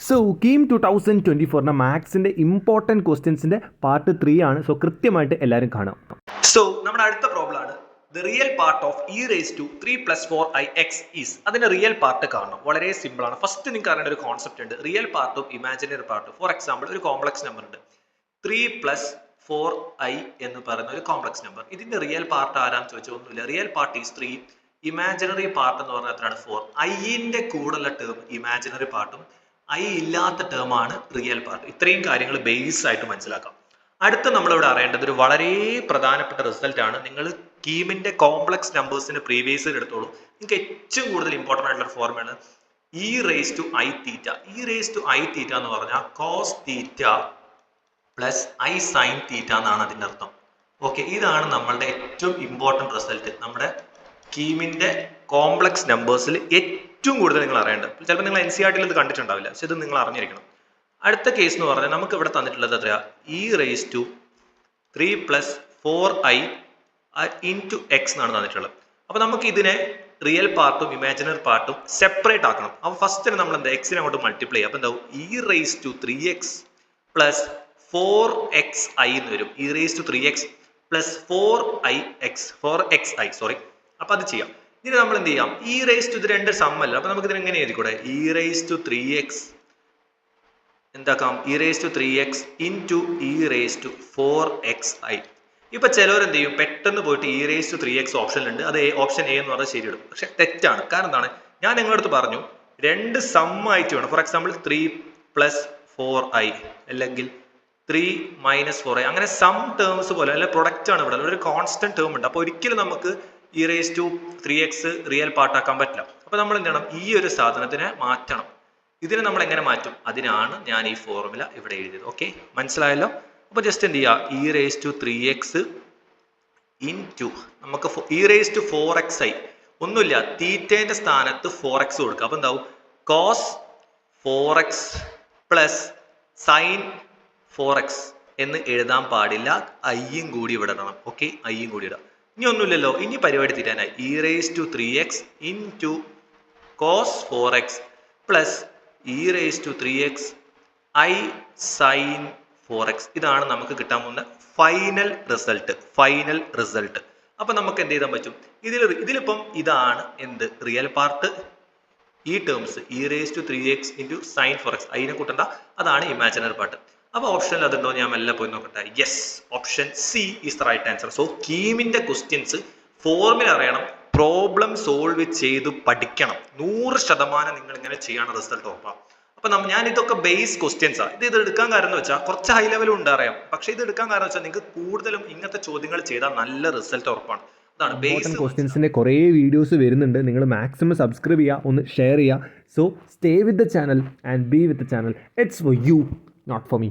So KEAM 2024 മാത്സിൻ്റെ important ക്വസ്റ്റ്യൻസിൻ്റെ part 3 ആണ്. So കൃത്യമായിട്ട് എല്ലാവരും കാണാം. സോ നമ്മുടെ അടുത്ത പ്രോബ്ലം ആണ് the real part of E raise to 3 + 4i(x) is. അതിന്റെ റിയൽ പാർട്ട് കാണണം. വളരെ സിമ്പിൾ ആണ്. ഫസ്റ്റ് നിങ്ങൾക്ക് അറിയേണ്ട ഒരു കോൺസെപ്റ്റ് ഉണ്ട്, റിയൽ പാർട്ടും ഇമാജിനറി പാർട്ടും. ഫോർ എക്സാമ്പിൾ, ഒരു കോംപ്ലക്സ് നമ്പർ ഉണ്ട് 3 + 4i എന്ന് പറയുന്ന ഒരു കോംപ്ലക്സ് നമ്പർ. ഇതിന്റെ റിയൽ പാർട്ട് ആരാന്ന് ചോദിച്ചാൽ ഒന്നുമില്ല. Real part is 3, imaginary part എന്ന് പറഞ്ഞാൽ എത്രയാണ് 4. ഐന്റെ കൂടെയുള്ള ടേം ഇമാജിനറി പാർട്ടും ഐ ഇല്ലാത്ത ടേം ആണ് റിയൽ പാർട്ട്. ഇത്രയും കാര്യങ്ങൾ ബേസ് ആയിട്ട് മനസ്സിലാക്കാം. അടുത്ത നമ്മളിവിടെ അറിയേണ്ടത് ഒരു വളരെ പ്രധാനപ്പെട്ട റിസൾട്ട് ആണ്. നിങ്ങൾ കീമിന്റെ കോംപ്ലക്സ് നമ്പേഴ്സിന് പ്രീവിയസ് എടുത്തോളൂ. നിങ്ങൾക്ക് ഏറ്റവും കൂടുതൽ ഇമ്പോർട്ടൻ്റ് ആയിട്ടുള്ള formula E raise to I theta. E raise to I theta എന്ന് പറഞ്ഞാൽ cos theta plus I sine theta എന്നാണ് അതിൻ്റെ അർത്ഥം. ഓക്കെ, ഇതാണ് നമ്മളുടെ ഏറ്റവും ഇമ്പോർട്ടൻറ്റ് റിസൾട്ട്. നമ്മുടെ കീമിന്റെ കോംപ്ലക്സ് നമ്പേഴ്സിൽ ഏറ്റവും കൂടുതൽ നിങ്ങൾ അറിയേണ്ടത്. ചിലപ്പോൾ നിങ്ങൾ NCERT ഇത് കണ്ടിട്ടുണ്ടാവില്ല, പക്ഷെ ഇത് നിങ്ങൾ അറിഞ്ഞിരിക്കണം. അടുത്ത കേസ് എന്ന് പറഞ്ഞാൽ നമുക്ക് ഇവിടെ തന്നിട്ടുള്ളത് എത്രയാ, E raise to 3 + 4i into X എന്നാണ് തന്നിട്ടുള്ളത്. അപ്പോൾ നമുക്ക് ഇതിനെ റിയൽ പാർട്ടും ഇമാജിനറി പാർട്ടും സെപ്പറേറ്റ് ആക്കണം. അപ്പോൾ ഫസ്റ്റ് നമ്മൾ എന്താ, എക്സിനെ അങ്ങോട്ട് മൾട്ടിപ്ലൈ ചെയ്യും. അപ്പോൾ എന്താവും, E raise to 3x + 4xi എന്ന് വരും. E raise to 3x + 4xi sorry. അപ്പോൾ അത് ചെയ്യാം. ഇനി നമ്മൾ എന്ത് ചെയ്യാം, ഇ റേസ് ടു ഇത് രണ്ട് സമ്മല്ല. അപ്പോൾ നമുക്ക് ഇതിന് എങ്ങനെ എഴുതിക്കൂടെ, ഇ റേസ് ടു 3x എന്താക്കാം, E raise to 3x into E raise to 4xi. ഇപ്പൊ ചിലവർ എന്ത് ചെയ്യും, പെട്ടെന്ന് പോയിട്ട് ഇ റേസ് ടു 3x ഓപ്ഷനിലുണ്ട്, അത് ഓപ്ഷൻ എ എന്ന് പറഞ്ഞാൽ ശരിയിടും. പക്ഷെ തെറ്റാണ്. കാരണം എന്താണ്, ഞാൻ നിങ്ങളുടെ അടുത്ത് പറഞ്ഞു രണ്ട് സം ആയിട്ട് വേണം. ഫോർ എക്സാമ്പിൾ 3 + 4i അല്ലെങ്കിൽ 3 - 4i, അങ്ങനെ സം ടേംസ് പോലെ അല്ലെ പ്രൊഡക്റ്റ് ആണ് ഇവിടെ, ഒരു കോൺസ്റ്റന്റ് ടേം ഉണ്ട്. അപ്പോൾ ഒരിക്കലും നമുക്ക് E raise to 3x real പാർട്ടാക്കാൻ പറ്റില്ല. അപ്പോൾ നമ്മൾ എന്ത് ചെയ്യണം, ഈ ഒരു സാധനത്തിനെ മാറ്റണം. ഇതിനെ നമ്മൾ എങ്ങനെ മാറ്റും, അതിനാണ് ഞാൻ ഈ ഫോർമുല ഇവിടെ എഴുതിയത്. ഓക്കെ, മനസ്സിലായല്ലോ. അപ്പോൾ ജസ്റ്റ് എന്ത് ചെയ്യുക, E raise to 3x into നമുക്ക് ഇ റേസ് ടു 4xi, ഒന്നുമില്ല, തീറ്റേന്റെ സ്ഥാനത്ത് 4x കൊടുക്കുക. അപ്പോൾ എന്താവും, cos 4x plus sine 4x എന്ന് എഴുതാൻ പാടില്ല, ഐയും കൂടി ഇവിടെ ഇടണം. ഓക്കെ, ഐയും കൂടി ഇടാം. ഇനി ഒന്നുമില്ലല്ലോ, ഇനി പരിപാടി തീരാനായി. E raise to 3x into cos 4x plus E raise to 3x I sine 4x. ഇതാണ് നമുക്ക് കിട്ടാൻ പോകുന്ന ഫൈനൽ റിസൾട്ട്. അപ്പൊ നമുക്ക് എന്ത് ചെയ്താൻ പറ്റും, ഇതിലിപ്പം ഇതാണ് എന്ത് റിയൽ പാർട്ട്, ഈ terms E raise to 3x into sine 4x, അതിനെ കൂട്ടണ്ട, അതാണ് ഇമാജിനറി പാർട്ട്. അപ്പൊ ഓപ്ഷനിൽ അതുണ്ടോ, ഞാൻ മെല്ലെ പോയി നോക്കട്ടെ. Yes, option C is the right answer. So കീമിന്റെ ക്വസ്റ്റ്യൻസ് ഫോർമുല അറിയണം, പ്രോബ്ലം സോൾവ് ചെയ്ത് പഠിക്കണം. 100% നിങ്ങൾ ഇങ്ങനെ ചെയ്യാണ് റിസൾട്ട് ഉറപ്പാണ്. അപ്പൊ ഞാൻ ഇതൊക്കെ ബേസ് ക്വസ്റ്റ്യൻസ് ആണ്. ഇത് എടുക്കാൻ കാരണം എന്ന് വെച്ചാൽ കുറച്ച് ഹൈ ലെവലും ഉണ്ട് അറിയാം, പക്ഷെ ഇത് എടുക്കാൻ കാരണം വെച്ചാൽ നിങ്ങൾക്ക് കൂടുതലും ഇങ്ങനത്തെ ചോദ്യങ്ങൾ ചെയ്താൽ നല്ല റിസൾട്ട് ഉറപ്പാണ്. അതാണ് ബേസ് ക്വസ്റ്റ്യൻസിന്റെ കുറേ വീഡിയോസ് വരുന്നുണ്ട്. നിങ്ങൾ മാക്സിമം സബ്സ്ക്രൈബ് ചെയ്യുക, ഒന്ന് ഷെയർ ചെയ്യുക. So stay with the channel and B with the channel. It's for you, not for me.